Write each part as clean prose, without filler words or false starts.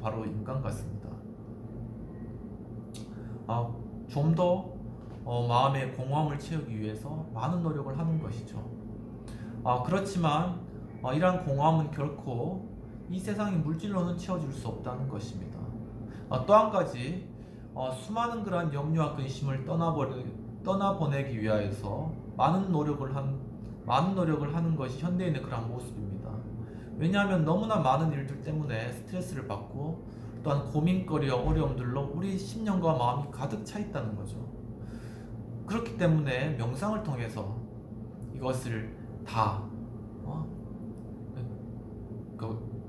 바로 인간 같습니다. 좀 더 마음의 공허함을 채우기 위해서 많은 노력을 하는 것이죠. 그렇지만 이러한 공허함은 결코 이 세상의 물질로는 채워줄 수 없다는 것입니다. 또 한 가지, 수많은 그러한 염려와 근심을 떠나보내기 위하여서 많은 노력을 하는 것이 현대인의 그런 모습입니다. 왜냐하면 너무나 많은 일들 때문에 스트레스를 받고 또한 고민거리와 어려움들로 우리 심령과 마음이 가득 차 있다는 거죠. 그렇기 때문에 명상을 통해서 이것을 다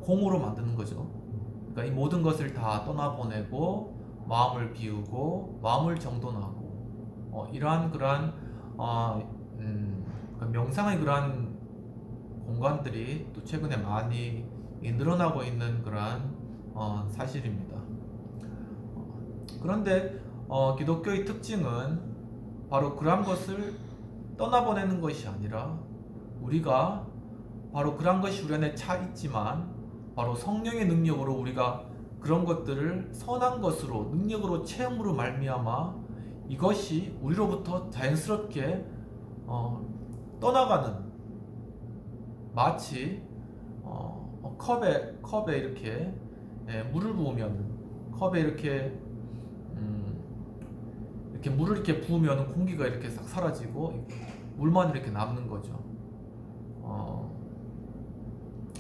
공으로 만드는 거죠. 그러니까 이 모든 것을 다 떠나보내고 마음을 비우고 마음을 정돈하고 이러한 그러한 명상의 그러한 공간들이 또 최근에 많이 늘어나고 있는 그러한 사실입니다. 그런데 기독교의 특징은 바로 그러한 것을 떠나보내는 것이 아니라 우리가 바로 그러한 것이 우리 안에 차 있지만 바로 성령의 능력으로 우리가 그런 것들을 선한 것으로 능력으로 체험으로 말미암아 이것이 우리로부터 자연스럽게 떠나가는, 마치 컵에 이렇게 물을 부으면 컵에 이렇게 물을 이렇게 부으면 공기가 이렇게 싹 사라지고 물만 이렇게 남는 거죠.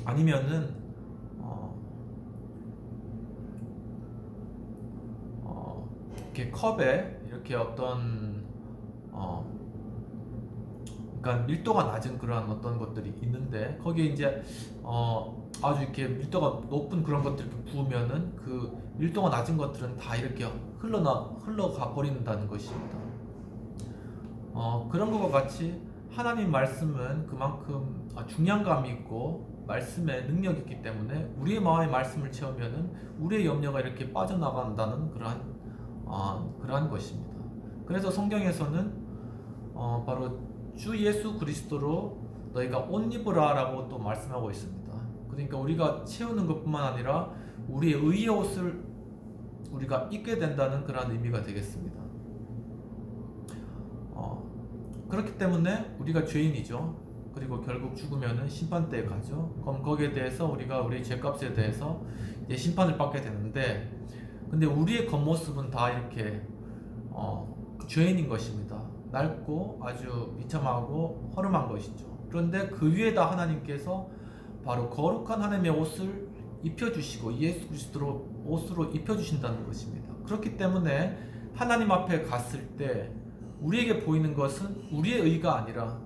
아니면은 이렇게 컵에 이렇게 어떤 그러니까 밀도가 낮은 그런 어떤 것들이 있는데 거기에 이제 아주 이렇게 밀도가 높은 그런 것들을 부으면은 그 밀도가 낮은 것들은 다 이렇게 흘러가 버린다는 것입니다. 그런 것과 같이 하나님 말씀은 그만큼 중량감이 있고 말씀에 능력이 있기 때문에 우리의 마음의 말씀을 채우면은 우리의 염려가 이렇게 빠져나간다는 그러한 것입니다. 그래서 성경에서는 바로 주 예수 그리스도로 너희가 옷 입으라라고 또 말씀하고 있습니다. 그러니까 우리가 채우는 것뿐만 아니라 우리의 의의 옷을 우리가 입게 된다는 그런 의미가 되겠습니다. 그렇기 때문에 우리가 죄인이죠. 그리고 결국 죽으면은 심판대에 가죠. 그럼 거기에 대해서 우리가 우리의 죄값에 대해서 이제 심판을 받게 되는데, 근데 우리의 겉모습은 다 이렇게 죄인인 것입니다. 낡고 아주 비참하고 허름한 것이죠. 그런데 그 위에다 하나님께서 바로 거룩한 하나님의 옷을 입혀주시고 예수 그리스도로 옷으로 입혀주신다는 것입니다. 그렇기 때문에 하나님 앞에 갔을 때 우리에게 보이는 것은 우리의 의가 아니라,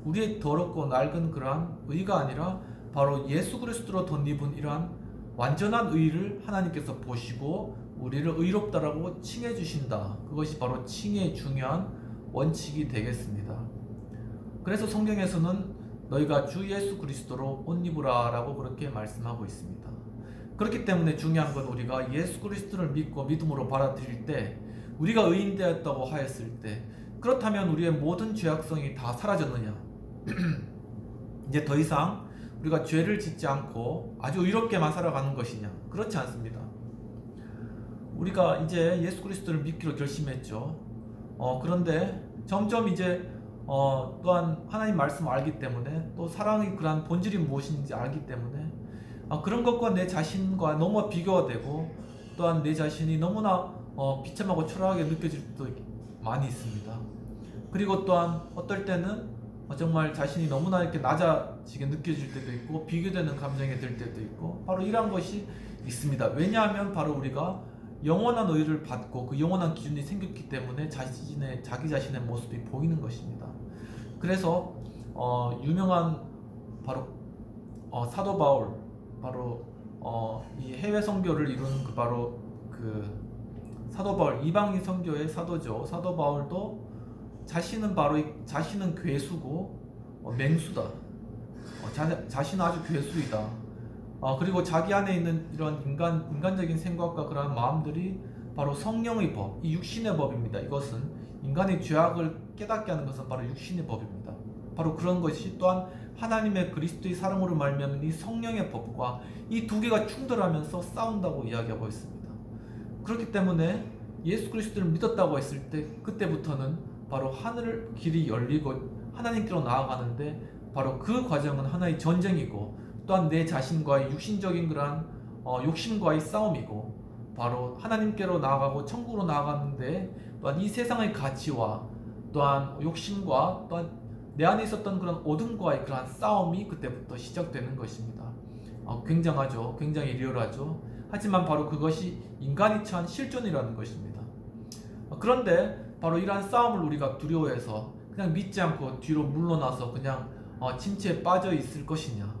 우리의 더럽고 낡은 그러한 의가 아니라 바로 예수 그리스도로 덧입은 이러한 완전한 의를 하나님께서 보시고 우리를 의롭다라고 칭해 주신다. 그것이 바로 칭의 중요한 원칙이 되겠습니다. 그래서 성경에서는 너희가 주 예수 그리스도로 옷 입으라 라고 그렇게 말씀하고 있습니다. 그렇기 때문에 중요한 건 우리가 예수 그리스도를 믿고 믿음으로 받아들일 때, 우리가 의인되었다고 하였을 때, 그렇다면 우리의 모든 죄악성이 다 사라졌느냐? 이제 더 이상 우리가 죄를 짓지 않고 아주 의롭게만 살아가는 것이냐? 그렇지 않습니다. 우리가 이제 예수 그리스도를 믿기로 결심했죠. 그런데 점점 이제 또한 하나님 말씀을 알기 때문에, 또 사랑의 그러한 본질이 무엇인지 알기 때문에 그런 것과 내 자신과 너무 비교가 되고, 또한 내 자신이 너무나 비참하고 초라하게 느껴질 때도 많이 있습니다. 그리고 또한 어떨 때는 정말 자신이 너무나 이렇게 낮아지게 느껴질 때도 있고, 비교되는 감정이 들 때도 있고, 바로 이러한 것이 있습니다. 왜냐하면 바로 우리가 영원한 의를 받고 그 영원한 기준이 생겼기 때문에 자기 자신의 모습이 보이는 것입니다. 그래서 유명한 바로 사도 바울, 바로 이 해외 선교를 이룬 바로 사도 바울, 이방인 선교의 사도죠. 사도 바울도 자신은 괴수고 맹수다. 자신은 아주 괴수이다. 그리고 자기 안에 있는 이런 인간적인 생각과 그러한 마음들이 바로 성령의 법, 이 육신의 법입니다. 이것은 인간의 죄악을 깨닫게 하는 것은 바로 육신의 법입니다. 바로 그런 것이 또한 하나님의 그리스도의 사랑으로 말미암은 이 성령의 법과 이 두 개가 충돌하면서 싸운다고 이야기하고 있습니다. 그렇기 때문에 예수 그리스도를 믿었다고 했을 때 그때부터는 바로 하늘 길이 열리고 하나님께로 나아가는데 바로 그 과정은 하나의 전쟁이고 또한 내 자신과의 육신적인 그러한 욕심과의 싸움이고 바로 하나님께로 나아가고 천국으로 나아가는데 또한 이 세상의 가치와 또한 욕심과 또한 내 안에 있었던 그런 어둠과의 그러한 싸움이 그때부터 시작되는 것입니다. 굉장하죠. 굉장히 리얼하죠. 하지만 바로 그것이 인간이 처한 실존이라는 것입니다. 그런데 바로 이러한 싸움을 우리가 두려워해서 그냥 믿지 않고 뒤로 물러나서 그냥 침체에 빠져 있을 것이냐?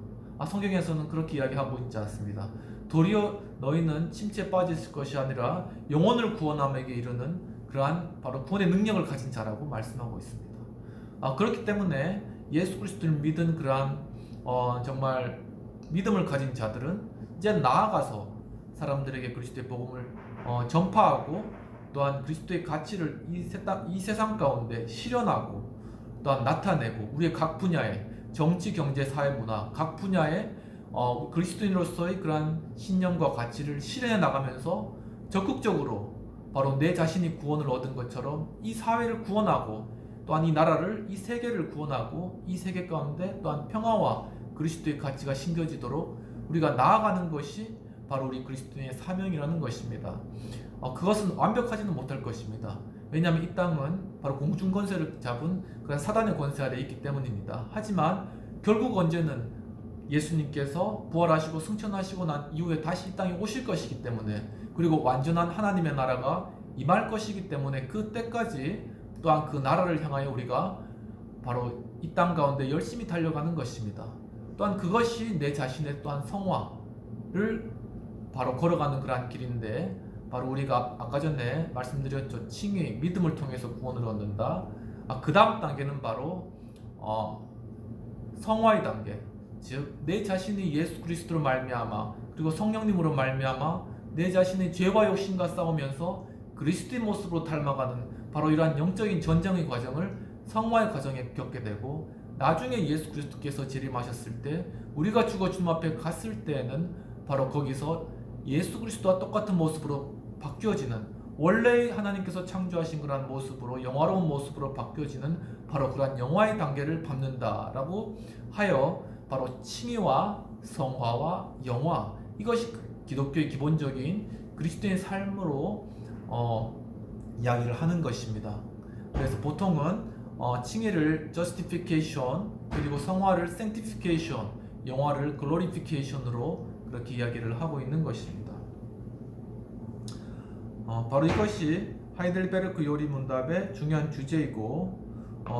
성경에서는 그렇게 이야기하고 있지 않습니다. 도리어 너희는 침체에 빠져 있을 것이 아니라 영혼을 구원함에게 이르는 그러한 바로 구원의 능력을 가진 자라고 말씀하고 있습니다. 그렇기 때문에 예수 그리스도를 믿은 그러한 정말 믿음을 가진 자들은 이제 나아가서 사람들에게 그리스도의 복음을 전파하고 또한 그리스도의 가치를 이 세상 가운데 실현하고 또한 나타내고 우리의 각 분야의 정치, 경제, 사회, 문화 각 분야의 그리스도인으로서의 그러한 신념과 가치를 실현해 나가면서 적극적으로 바로 내 자신이 구원을 얻은 것처럼 이 사회를 구원하고 또한 이 나라를 이 세계를 구원하고 이 세계 가운데 또한 평화와 그리스도의 가치가 심겨지도록 우리가 나아가는 것이 바로 우리 그리스도인의 사명이라는 것입니다. 그것은 완벽하지는 못할 것입니다. 왜냐하면 이 땅은 바로 공중 권세를 잡은 그런 사단의 권세 아래 있기 때문입니다. 하지만 결국 언제는 예수님께서 부활하시고 승천하시고 난 이후에 다시 이 땅에 오실 것이기 때문에 그리고 완전한 하나님의 나라가 임할 것이기 때문에 그 때까지 또한 그 나라를 향하여 우리가 바로 이 땅 가운데 열심히 달려가는 것입니다. 또한 그것이 내 자신의 또한 성화를 바로 걸어가는 그러한 길인데 바로 우리가 아까 전에 말씀드렸죠. 칭의, 믿음을 통해서 구원을 얻는다. 그 다음 단계는 바로 성화의 단계. 즉 내 자신이 예수 그리스도로 말미암아 그리고 성령님으로 말미암아 내 자신의 죄와 욕심과 싸우면서 그리스도의 모습으로 닮아가는 바로 이러한 영적인 전쟁의 과정을 성화의 과정에 겪게 되고 나중에 예수 그리스도께서 재림하셨을 때 우리가 죽어 주님 앞에 갔을 때에는 바로 거기서 예수 그리스도와 똑같은 모습으로 바뀌어지는 원래 하나님께서 창조하신 그러한 모습으로 영화로운 모습으로 바뀌어지는 바로 그러한 영화의 단계를 밟는다라고 하여 바로 칭의와 성화와 영화 이것이 기독교의 기본적인 그리스도의 삶으로 이야기를 하는 것입니다. 그래서 보통은 칭의를 justification 그리고 성화를 sanctification 영화를 glorification으로 그렇게 이야기를 하고 있는 것입니다. 바로 이것이 하이델베르크 요리문답의 중요한 주제이고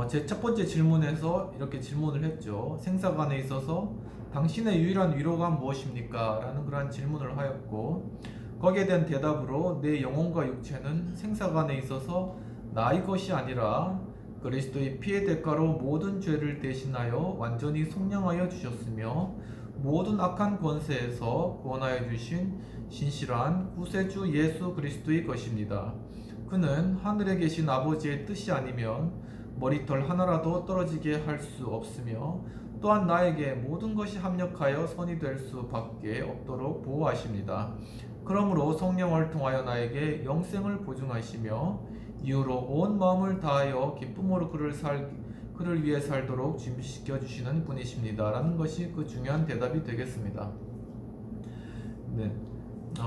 제 첫 번째 질문에서 이렇게 질문을 했죠. 생사관에 있어서 당신의 유일한 위로가 무엇입니까? 라는 그러한 질문을 하였고 거기에 대한 대답으로 내 영혼과 육체는 생사관에 있어서 나의 것이 아니라 그리스도의 피의 대가로 모든 죄를 대신하여 완전히 속량하여 주셨으며 모든 악한 권세에서 구원하여 주신 신실한 구세주 예수 그리스도의 것입니다. 그는 하늘에 계신 아버지의 뜻이 아니면 머리털 하나라도 떨어지게 할 수 없으며 또한 나에게 모든 것이 합력하여 선이 될 수밖에 없도록 보호하십니다. 그러므로 성령을 통하여 나에게 영생을 보증하시며 이후로 온 마음을 다하여 기쁨으로 그를 위해 살도록 준비시켜 주시는 분이십니다. 라는 것이 그 중요한 대답이 되겠습니다. 네.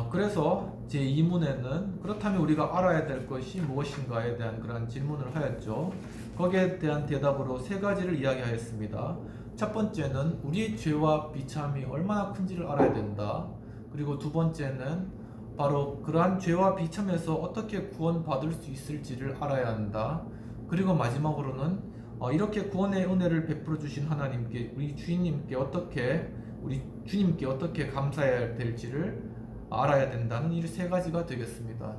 그래서 제 2문에는 그렇다면 우리가 알아야 될 것이 무엇인가에 대한 그런 질문을 하였죠. 거기에 대한 대답으로 세 가지를 이야기하였습니다. 첫 번째는 우리의 죄와 비참이 얼마나 큰지를 알아야 된다. 그리고 두 번째는 바로 그러한 죄와 비참에서 어떻게 구원받을 수 있을지를 알아야 한다. 그리고 마지막으로는 이렇게 구원의 은혜를 베풀어 주신 하나님께 우리 주님께 어떻게 감사해야 될지를 알아야 된다는 이 세 가지가 되겠습니다.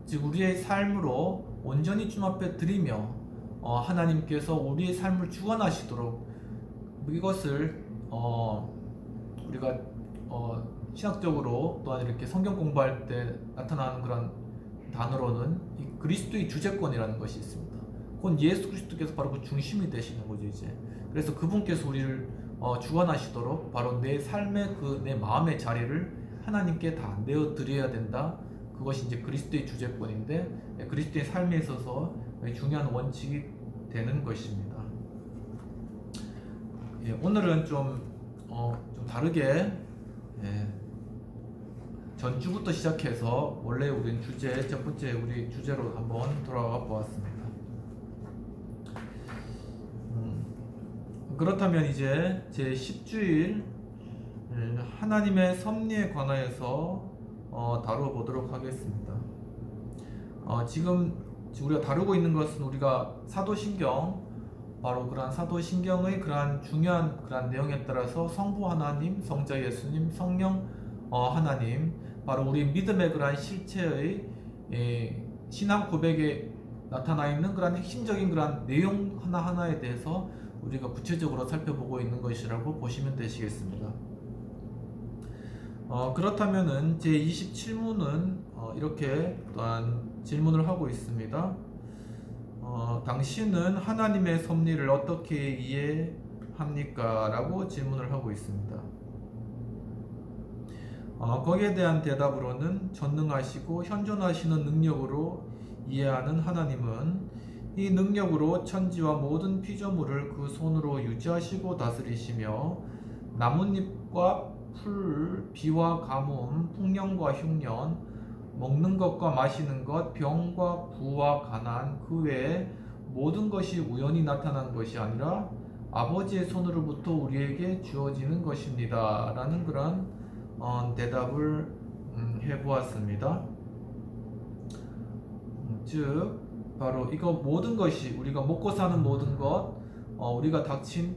즉 우리의 삶으로 온전히 주님 앞에 드리며 하나님께서 우리의 삶을 주관하시도록 이것을 우리가 신학적으로 또한 이렇게 성경 공부할 때 나타나는 그런 단어로는 이 그리스도의 주재권이라는 것이 있습니다. 그건 예수 그리스도께서 바로 그 중심이 되시는 거죠 이제. 그래서 그분께서 우리를 주관하시도록 바로 내 삶의 그 내 마음의 자리를 하나님께 다 내어 드려야 된다. 그것이 이제 그리스도의 주제권인데 그리스도의 삶에 있어서 중요한 원칙이 되는 것입니다. 예, 오늘은 좀 다르게 전주부터 시작해서 원래 우리 주제 첫 번째 우리 주제로 한번 돌아가 보았습니다. 그렇다면 이제 제 10주일 하나님의 섭리에 관하여서 다뤄보도록 하겠습니다. 지금 우리가 다루고 있는 것은 우리가 사도신경, 바로 그러한 사도신경의 그러한 중요한 그러한 내용에 따라서 성부 하나님, 성자 예수님, 성령 하나님, 바로 우리 믿음의 그러한 실체의 신앙 고백에 나타나 있는 그러한 핵심적인 그러한 내용 하나하나에 대해서 우리가 구체적으로 살펴보고 있는 것이라고 보시면 되시겠습니다. 그렇다면은 제 27문은 이렇게 또한 질문을 하고 있습니다. 당신은 하나님의 섭리를 어떻게 이해합니까? 라고 질문을 하고 있습니다. 거기에 대한 대답으로는 전능하시고 현존하시는 능력으로 이해하는 하나님은 이 능력으로 천지와 모든 피조물을 그 손으로 유지하시고 다스리시며 나뭇잎과 풀, 비와 가뭄, 풍년과 흉년, 먹는 것과 마시는 것, 병과 부와 가난, 그 외에 모든 것이 우연히 나타난 것이 아니라 아버지의 손으로부터 우리에게 주어지는 것입니다. 라는 그런 대답을 해보았습니다. 즉 바로 이거 모든 것이 우리가 먹고 사는 모든 것, 우리가 닥친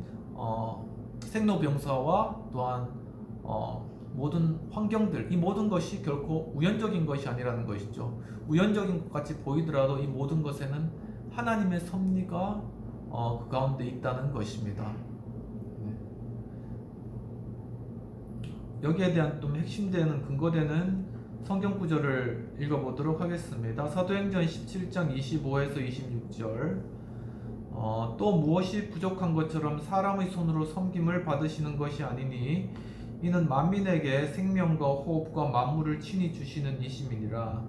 생로병사와 또한 모든 환경들, 이 모든 것이 결코 우연적인 것이 아니라는 것이죠. 우연적인 것 같이 보이더라도 이 모든 것에는 하나님의 섭리가 그 가운데 있다는 것입니다. 여기에 대한 좀 핵심되는 근거되는 성경 구절을 읽어보도록 하겠습니다. 사도행전 17장 25에서 26절. 또 무엇이 부족한 것처럼 사람의 손으로 섬김을 받으시는 것이 아니니 이는 만민에게 생명과 호흡과 만물을 친히 주시는 이심이니라.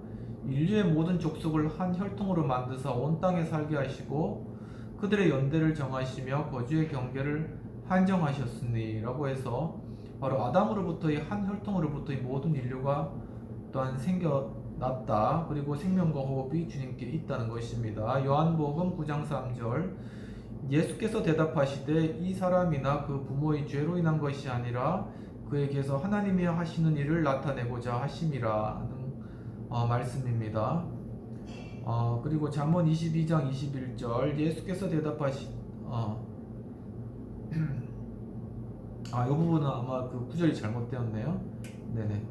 인류의 모든 족속을 한 혈통으로 만드사 온 땅에 살게 하시고 그들의 연대를 정하시며 거주의 경계를 한정하셨으니 라고 해서 바로 아담으로부터의 한 혈통으로부터 이 모든 인류가 또한 생겨났다. 그리고 생명과 호흡이 주님께 있다는 것입니다. 요한복음 9장 3절. 예수께서 대답하시되 이 사람이나 그 부모의 죄로 인한 것이 아니라 그에게서 하나님이 하시는 일을 나타내고자 하심이라는 말씀입니다. 그리고 잠언 22장 21절. 예수께서 대답하시 이 부분은 아마 그 구절이 잘못되었네요. 네네.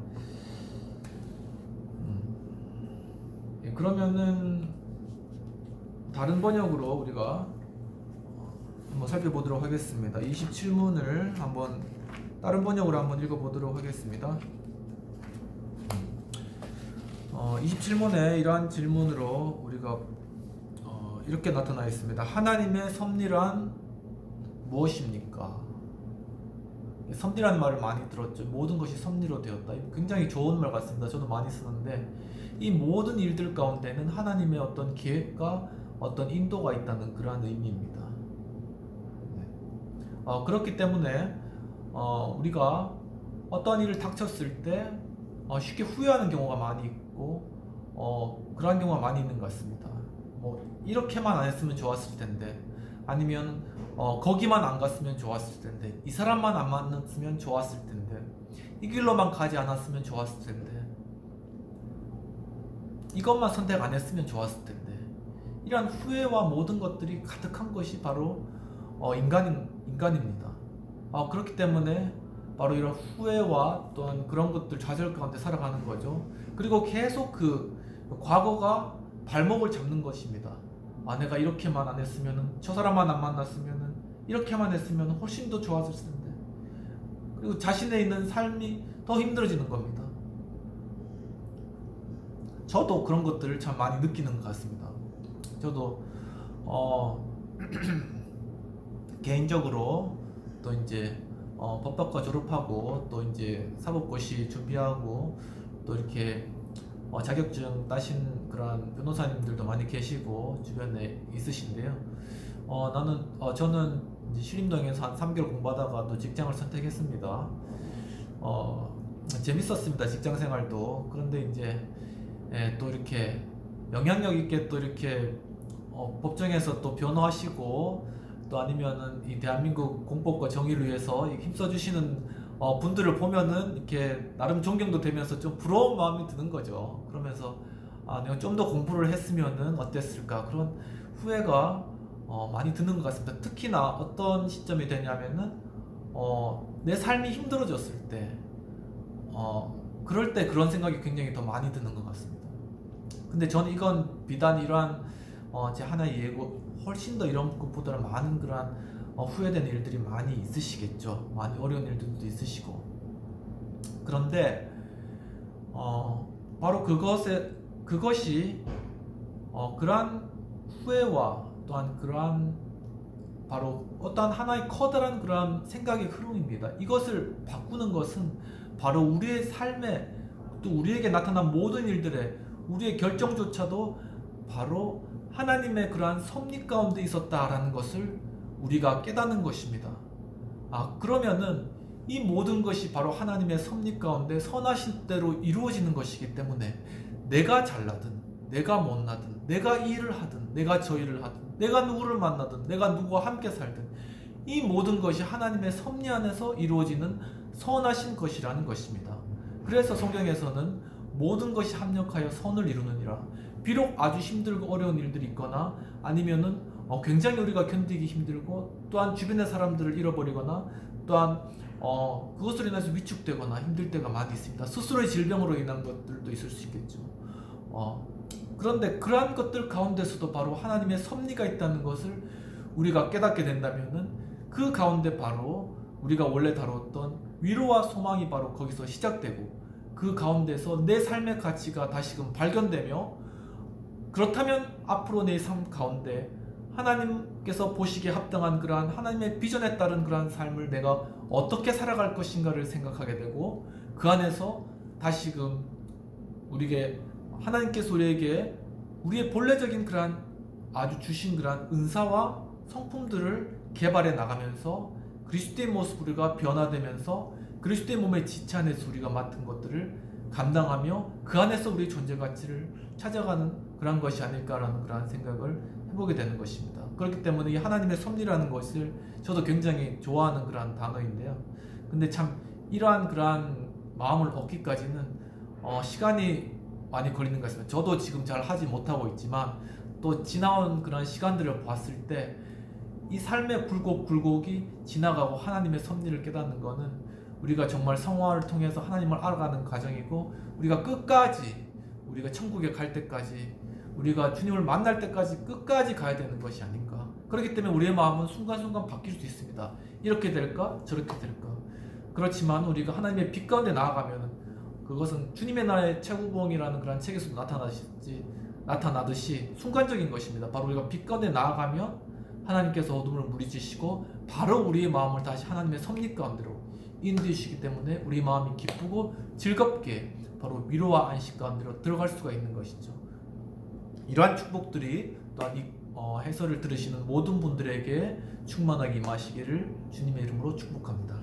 그러면은 다른 번역으로 우리가 한번 살펴보도록 하겠습니다. 27문을 한번 다른 번역으로 한번 읽어보도록 하겠습니다. 27문에 이러한 질문으로 우리가 이렇게 나타나 있습니다. 하나님의 섭리란 무엇입니까? 섭리라는 말을 많이 들었죠. 모든 것이 섭리로 되었다. 굉장히 좋은 말 같습니다. 저도 많이 쓰는데 이 모든 일들 가운데는 하나님의 어떤 계획과 어떤 인도가 있다는 그러한 의미입니다. 그렇기 때문에 우리가 어떤 일을 닥쳤을 때 쉽게 후회하는 경우가 많이 있고 그러한 경우가 많이 있는 것 같습니다. 이렇게만 안 했으면 좋았을 텐데, 아니면 거기만 안 갔으면 좋았을 텐데, 이 사람만 안 만났으면 좋았을 텐데, 이 길로만 가지 않았으면 좋았을 텐데, 이것만 선택 안 했으면 좋았을 텐데, 이러한 후회와 모든 것들이 가득한 것이 바로 인간입니다. 그렇기 때문에 바로 이런 후회와 또한 그런 것들 좌절 가운데 살아가는 거죠. 그리고 계속 그 과거가 발목을 잡는 것입니다. 내가 이렇게만 안 했으면, 저 사람만 안 만났으면, 이렇게만 했으면 훨씬 더 좋았을 텐데, 그리고 자신의 있는 삶이 더 힘들어지는 겁니다. 저도 그런 것들을 참 많이 느끼는 것 같습니다. 저도 개인적으로 또 이제 법학과 졸업하고 또 이제 사법고시 준비하고 또 이렇게 자격증 따신 그런 변호사님들도 많이 계시고 주변에 있으신데요. 저는 이제 신림동에서 한 3개월 공부하다가 또 직장을 선택했습니다. 재밌었습니다. 직장 생활도. 그런데 이제 또 이렇게 영향력 있게 또 이렇게 법정에서 또 변호하시고 또 아니면은 이 대한민국 공법과 정의를 위해서 힘써주시는 분들을 보면은 이렇게 나름 존경도 되면서 좀 부러운 마음이 드는 거죠. 그러면서 내가 좀 더 공부를 했으면은 어땠을까 그런 후회가 많이 드는 것 같습니다. 특히나 어떤 시점이 되냐면은 내 삶이 힘들어졌을 때 그럴 때 그런 생각이 굉장히 더 많이 드는 것 같습니다. 근데 저는 이건 비단 이러한 제 하나의 예고 훨씬 더 이런 것보다는 많은 그러한 후회되는 일들이 많이 있으시겠죠. 많이 어려운 일들도 있으시고. 그런데 바로 그것이 그러한 후회와 또한 그러한 바로 어떠한 하나의 커다란 그러한 생각의 흐름입니다. 이것을 바꾸는 것은 바로 우리의 삶에 또 우리에게 나타난 모든 일들에 우리의 결정조차도 바로 하나님의 그러한 섭리 가운데 있었다라는 것을 우리가 깨닫는 것입니다. 그러면은 이 모든 것이 바로 하나님의 섭리 가운데 선하신 대로 이루어지는 것이기 때문에 내가 잘나든 내가 못나든 내가 이 일을 하든 내가 저 일을 하든 내가 누구를 만나든 내가 누구와 함께 살든 이 모든 것이 하나님의 섭리 안에서 이루어지는 선하신 것이라는 것입니다. 그래서 성경에서는 모든 것이 합력하여 선을 이루느니라. 비록 아주 힘들고 어려운 일들이 있거나 아니면은 굉장히 우리가 견디기 힘들고 또한 주변의 사람들을 잃어버리거나 또한 그것으로 인해서 위축되거나 힘들 때가 많이 있습니다. 스스로의 질병으로 인한 것들도 있을 수 있겠죠. 그런데 그러한 것들 가운데서도 바로 하나님의 섭리가 있다는 것을 우리가 깨닫게 된다면은 그 가운데 바로 우리가 원래 다뤘던 위로와 소망이 바로 거기서 시작되고 그 가운데서 내 삶의 가치가 다시금 발견되며 그렇다면 앞으로 내 삶 가운데 하나님께서 보시기에 합당한 그러한 하나님의 비전에 따른 그러한 삶을 내가 어떻게 살아갈 것인가를 생각하게 되고 그 안에서 다시금 우리에게 하나님께서 우리에게 우리의 본래적인 그러한 아주 주신 그러한 은사와 성품들을 개발해 나가면서 그리스도의 모습 우리가 변화되면서 그리스도의 몸의 지체 안에서 우리가 맡은 것들을 감당하며 그 안에서 우리의 존재 가치를 찾아가는 그런 것이 아닐까라는 그런 생각을 해보게 되는 것입니다. 그렇기 때문에 이 하나님의 섭리라는 것을 저도 굉장히 좋아하는 그런 단어인데요. 근데 참 이러한 그러한 마음을 얻기까지는 시간이 많이 걸리는 것 같습니다. 저도 지금 잘 하지 못하고 있지만 또 지나온 그런 시간들을 봤을 때 이 삶의 굴곡이 지나가고 하나님의 섭리를 깨닫는 것은 우리가 정말 성화를 통해서 하나님을 알아가는 과정이고 우리가 끝까지 우리가 천국에 갈 때까지 우리가 주님을 만날 때까지 끝까지 가야 되는 것이 아닌가. 그렇기 때문에 우리의 마음은 순간순간 바뀔 수 있습니다. 이렇게 될까 저렇게 될까. 그렇지만 우리가 하나님의 빛 가운데 나아가면 그것은 주님의 나라의 최고봉이라는 그런 책에서도 나타나듯이 순간적인 것입니다. 바로 우리가 빛 가운데 나아가면 하나님께서 어둠을 무리지시고 바로 우리의 마음을 다시 하나님의 섭리 가운데로 인도해주시기 때문에 우리 마음이 기쁘고 즐겁게 바로 위로와 안식 가운데로 들어갈 수가 있는 것이죠. 이러한 축복들이 또한 이 해설을 들으시는 모든 분들에게 충만하게 임하시기를 주님의 이름으로 축복합니다.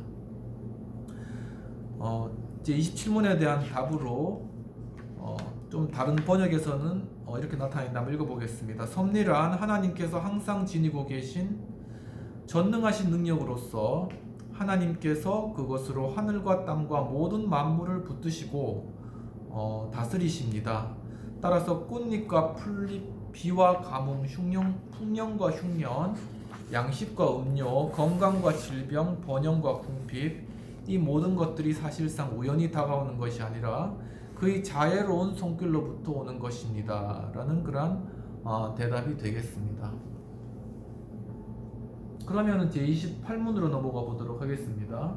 이제 27문에 대한 답으로 좀 다른 번역에서는 이렇게 나타낸다. 한번 읽어보겠습니다. 섭리란 하나님께서 항상 지니고 계신 전능하신 능력으로서 하나님께서 그것으로 하늘과 땅과 모든 만물을 붙드시고 다스리십니다. 따라서 꽃잎과 풀잎, 비와 가뭄, 풍년과 흉년, 양식과 음료, 건강과 질병, 번영과 궁핍, 이 모든 것들이 사실상 우연히 다가오는 것이 아니라 그의 자애로운 손길로부터 오는 것입니다. 라는 그런 대답이 되겠습니다. 그러면 제 28문으로 넘어가 보도록 하겠습니다.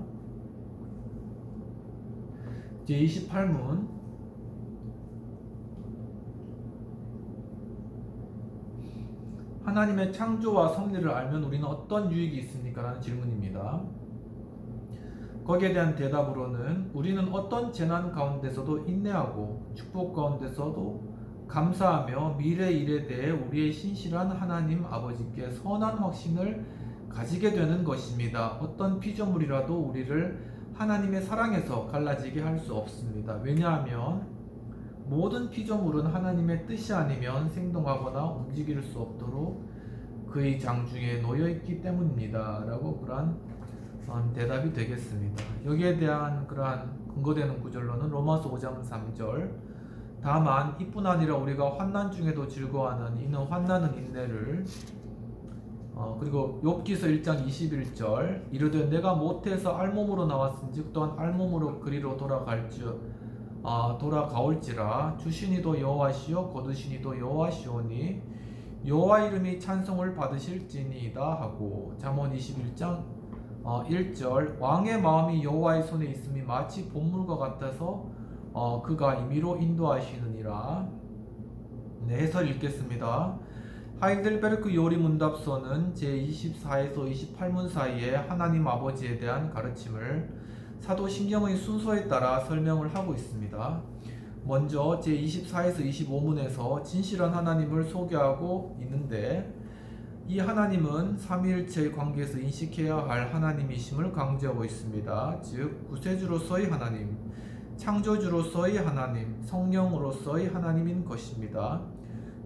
제 28문 하나님의 창조와 섭리를 알면 우리는 어떤 유익이 있습니까? 라는 질문입니다. 거기에 대한 대답으로는 우리는 어떤 재난 가운데서도 인내하고 축복 가운데서도 감사하며 미래 일에 대해 우리의 신실한 하나님 아버지께 선한 확신을 가지게 되는 것입니다. 어떤 피조물이라도 우리를 하나님의 사랑에서 갈라지게 할 수 없습니다. 왜냐하면 모든 피조물은 하나님의 뜻이 아니면 생동하거나 움직일 수 없도록 그의 장중에 놓여 있기 때문입니다. 라고 그러한 대답이 되겠습니다. 여기에 대한 그러한 근거되는 구절로는 로마서 5장 3절 다만 이뿐 아니라 우리가 환난 중에도 즐거워하는 이는 환난은 인내를 그리고 욥기서 1장 21절 이르되 내가 모태에서 알몸으로 나왔은즉 또한 알몸으로 그리로 돌아가올지라 주시니도 여호와시요 거두시니도 여호와시오니 여호와 이름이 찬송을 받으실지니이다 하고 잠언 21장 1절 왕의 마음이 여호와의 손에 있음이 마치 봇물과 같아서 그가 임의로 인도하시느니라. 네, 해설 읽겠습니다. 하이델베르크 요리 문답서는 제24에서 28문 사이에 하나님 아버지에 대한 가르침을 사도신경의 순서에 따라 설명을 하고 있습니다. 먼저 제24에서 25문에서 진실한 하나님을 소개하고 있는데 이 하나님은 삼위일체의 관계에서 인식해야 할 하나님이심을 강조하고 있습니다. 즉 구세주로서의 하나님, 창조주로서의 하나님, 성령으로서의 하나님인 것입니다.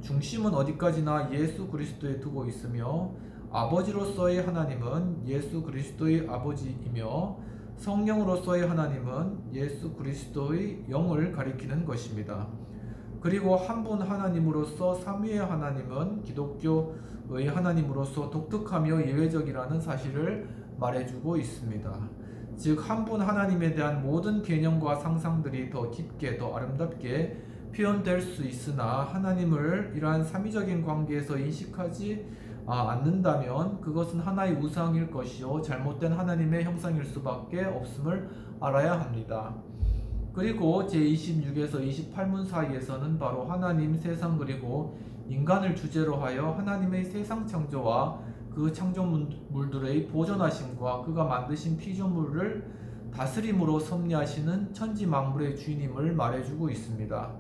중심은 어디까지나 예수 그리스도에 두고 있으며 아버지로서의 하나님은 예수 그리스도의 아버지이며 성령으로서의 하나님은 예수 그리스도의 영을 가리키는 것입니다. 그리고 한 분 하나님으로서 삼위의 하나님은 기독교의 하나님으로서 독특하며 예외적이라는 사실을 말해주고 있습니다. 즉 한 분 하나님에 대한 모든 개념과 상상들이 더 깊게 더 아름답게 표현될 수 있으나 하나님을 이러한 삼위적인 관계에서 인식하지 않는다면 그것은 하나의 우상일 것이요 잘못된 하나님의 형상일 수밖에 없음을 알아야 합니다. 그리고 제26에서 28문 사이에서는 바로 하나님, 세상 그리고 인간을 주제로 하여 하나님의 세상 창조와 그 창조물들의 보존하심과 그가 만드신 피조물을 다스림으로 섭리하시는 천지만물의 주인임을 말해주고 있습니다.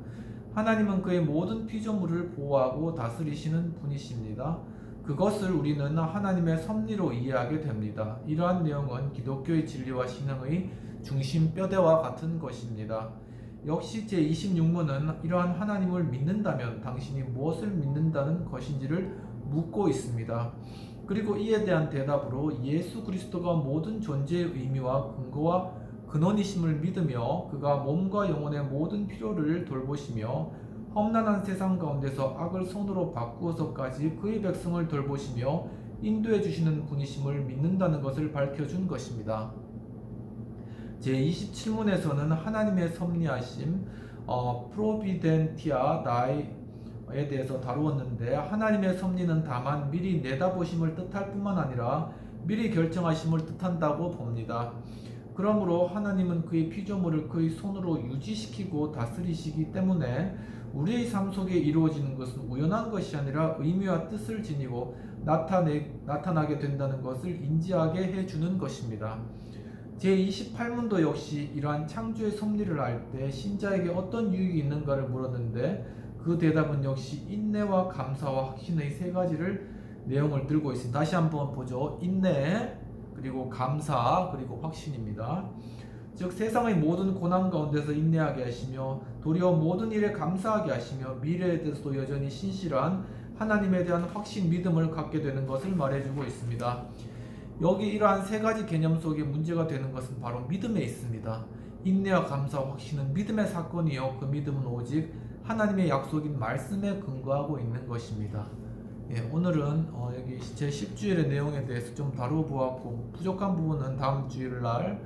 하나님은 그의 모든 피조물을 보호하고 다스리시는 분이십니다. 그것을 우리는 하나님의 섭리로 이해하게 됩니다. 이러한 내용은 기독교의 진리와 신앙의 중심 뼈대와 같은 것입니다. 역시 제26문은 이러한 하나님을 믿는다면 당신이 무엇을 믿는다는 것인지를 묻고 있습니다. 그리고 이에 대한 대답으로 예수 그리스도가 모든 존재의 의미와 근거와 근원이심을 믿으며 그가 몸과 영혼의 모든 필요를 돌보시며 험난한 세상 가운데서 악을 선으로 바꾸어서까지 그의 백성을 돌보시며 인도해 주시는 분이심을 믿는다는 것을 밝혀준 것입니다. 제27문에서는 하나님의 섭리하심 프로비덴티아 다이에 대해서 다루었는데 하나님의 섭리는 다만 미리 내다보심을 뜻할 뿐만 아니라 미리 결정하심을 뜻한다고 봅니다. 그러므로 하나님은 그의 피조물을 그의 손으로 유지시키고 다스리시기 때문에 우리의 삶 속에 이루어지는 것은 우연한 것이 아니라 의미와 뜻을 지니고 나타나게 된다는 것을 인지하게 해주는 것입니다. 제28문도 역시 이러한 창조의 섭리를 알 때 신자에게 어떤 유익이 있는가를 물었는데 그 대답은 역시 인내와 감사와 확신의 세 가지를 내용을 들고 있습니다. 다시 한번 보죠. 인내, 그리고 감사, 그리고 확신입니다. 즉 세상의 모든 고난 가운데서 인내하게 하시며 도리어 모든 일에 감사하게 하시며 미래에 대해서도 여전히 신실한 하나님에 대한 확신, 믿음을 갖게 되는 것을 말해주고 있습니다. 여기 이러한 세 가지 개념 속에 문제가 되는 것은 바로 믿음에 있습니다. 인내와 감사, 확신은 믿음의 사건이요 그 믿음은 오직 하나님의 약속인 말씀에 근거하고 있는 것입니다. 오늘은 여기 제 10주일의 내용에 대해서 좀 다루어보았고 부족한 부분은 다음 주일날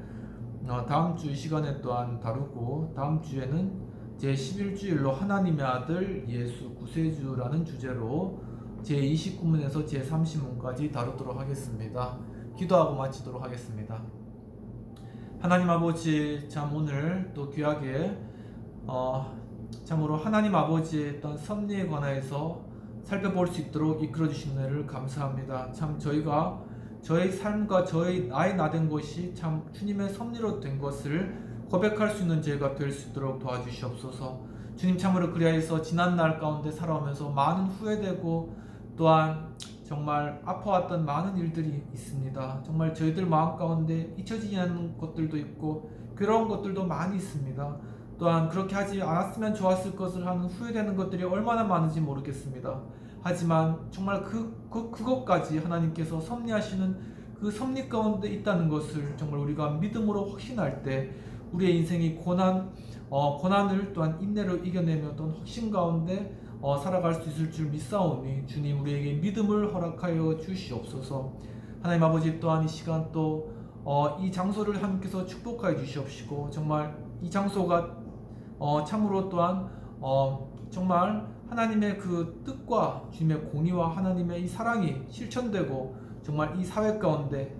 다음 주 시간에 또한 다루고 다음 주에는 제 11주일로 하나님의 아들 예수 구세주라는 주제로 제 29문에서 제 30문까지 다루도록 하겠습니다. 기도하고 마치도록 하겠습니다. 하나님 아버지, 참 오늘 또 귀하게 참으로 하나님 아버지의 어떤 섭리에 관하여서 살펴볼 수 있도록 이끌어 주신 은혜를 감사합니다. 참 저희가 저의 삶과 나의 나된 것이 참 주님의 섭리로 된 것을 고백할 수 있는 제가 될 수 있도록 도와주시옵소서. 주님, 참으로 그리하여서 지난 날 가운데 살아오면서 많은 후회되고 또한 정말 아파왔던 많은 일들이 있습니다. 정말 저희들 마음 가운데 잊혀지지 않는 것들도 있고 괴로운 것들도 많이 있습니다. 또한 그렇게 하지 않았으면 좋았을 것을 하는 후회되는 것들이 얼마나 많은지 모르겠습니다. 하지만 정말 그것까지 하나님께서 섭리하시는 그 섭리 가운데 있다는 것을 정말 우리가 믿음으로 확신할 때 우리의 인생이 고난을 또한 인내로 이겨내며 또한 확신 가운데 살아갈 수 있을 줄 믿사오니 주님, 우리에게 믿음을 허락하여 주시옵소서. 하나님 아버지, 또한 이 시간 또 이 장소를 하나님께서 축복하여 주시옵시고 정말 이 장소가 참으로 또한 정말 하나님의 그 뜻과 주님의 공의와 하나님의 이 사랑이 실천되고 정말 이 사회 가운데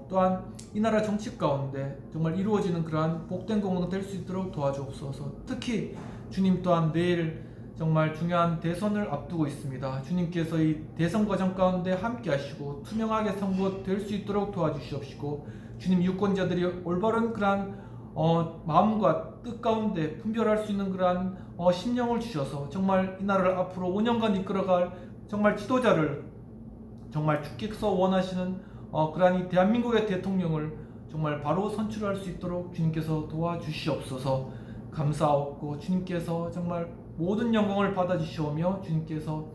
또한 이 나라 정치 가운데 정말 이루어지는 그러한 복된 공헌 될 수 있도록 도와주옵소서. 특히 주님, 또한 내일 정말 중요한 대선을 앞두고 있습니다. 주님께서 이 대선 과정 가운데 함께 하시고 투명하게 선거될 수 있도록 도와주시옵시고 주님, 유권자들이 올바른 그러한 마음과 뜻 가운데 분별할 수 있는 그러한 심령을 주셔서 정말 이 나라를 앞으로 5년간 이끌어갈 정말 지도자를 정말 주께서 원하시는 그러한 이 대한민국의 대통령을 정말 바로 선출할 수 있도록 주님께서 도와주시옵소서. 감사하옵고 주님께서 정말 모든 영광을 받아주시오며 주님께서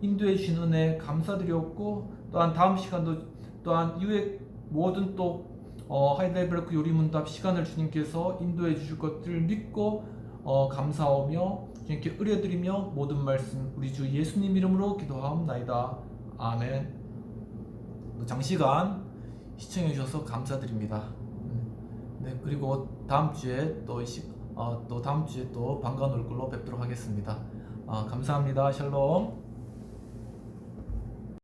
인도해 주신 은혜 감사드리옵고 또한 다음 시간도 또한 이후에 모든 또 하이델베르크 요리문답 시간을 주님께서 인도해 주실 것들을 믿고 감사하오며 주님께 의뢰드리며 모든 말씀 우리 주 예수님 이름으로 기도하옵나이다. 아멘. 장시간 시청해 주셔서 감사드립니다. 네, 그리고 다음 주에 또 다음 주에 또 반가운 얼굴로 뵙도록 하겠습니다. 감사합니다. 샬롬.